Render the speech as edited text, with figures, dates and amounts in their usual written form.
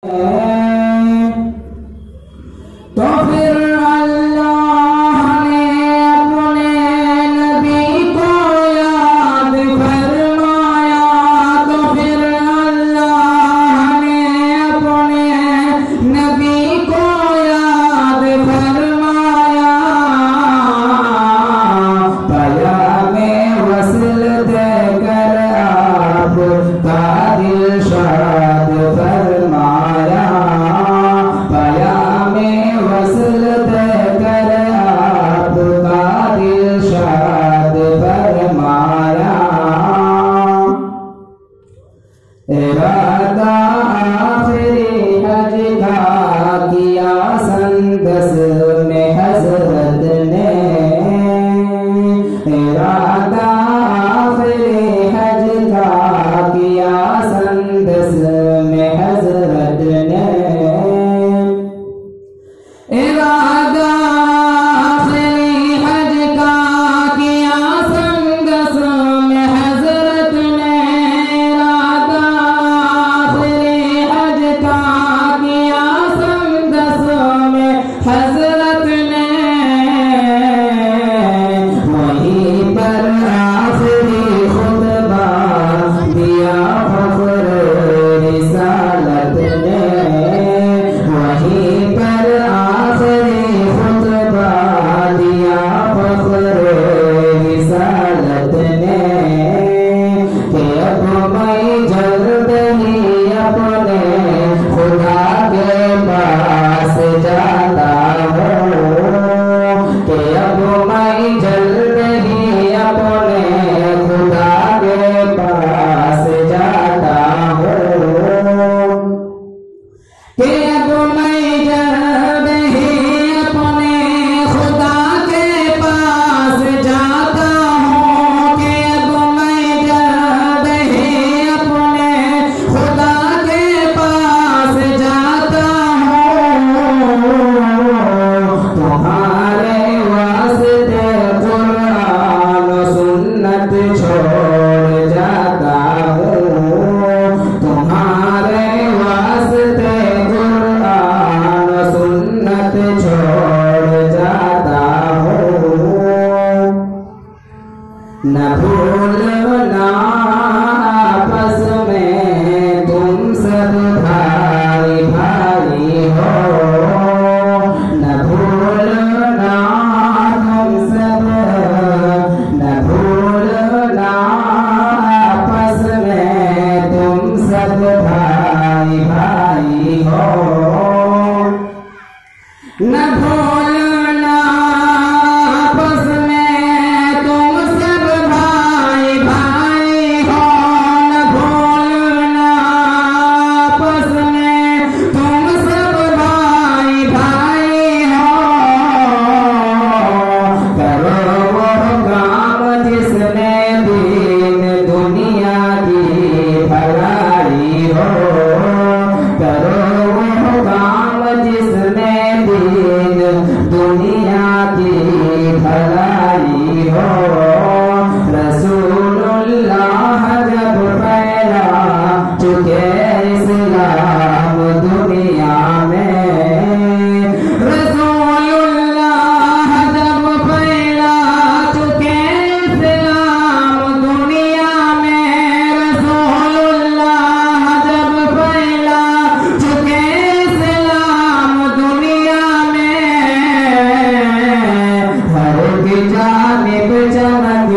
तो फिर अल्लाह ने अपने नबी को याद फरमाया। तो फिर अल्लाह ने अपने नबी को याद फरमाया। पयामे वसल देकर आपका इरशाद फरमाया। पयामे वसल देकर आपका इरशाद फरमाया। इरादा आखिरी हज का किया संदस में हजरत ने। इरादा आखिरी हज का किया संदस में हजरत ने। इरादा आखिरी हज का किया संदस में हजरत ने। इरादा आखिरी हज का किया संदस में हजरत ने। वहीं पर आखिरी खुतबा दिया फख्र रिसालत ने। वहीं पर आखिरी खुतबा दिया फख्र रिसालत ने। कि अब मैं जल्द ही अपने खुदा के पास जाता हूँ। कि अब मैं जल्द ही अपने खुदा के पास जाता हूँ। कि अब मैं जल्द ही अपने खुदा के पास जाता हूँ। कि अब मैं जल्द ही अपने खुदा के पास जाता हूँ। तुम्हारे वास्ते कुरान सुन्नत छोड़ जाता हूँ। तुम्हारे वास्ते कुरान सुन्नत छोड़ जाता हूँ। न भूलना आपस में तुम सब भाई भाई हो। न भूलना तुम सब, न भूलना आपस में तुम सब भाई भाई हो। न भूलना आपस में तुम सब भाई भाई हो। न भूलना आपस में तुम सब भाई भाई हो। करो वो काम जिसमें दीन दुनिया की भलाई हो। करो वो काम जिसमें दीन दुनिया की भलाई हो। रसूलुल्लाह जब फैला चुके इस्लाम दुनिया में। रसूलुल्लाह जब फैला चुके इस्लाम दुनिया में। रसूलुल्लाह जब फैला चुके इस्लाम दुनिया में। हर एक जानिब चमक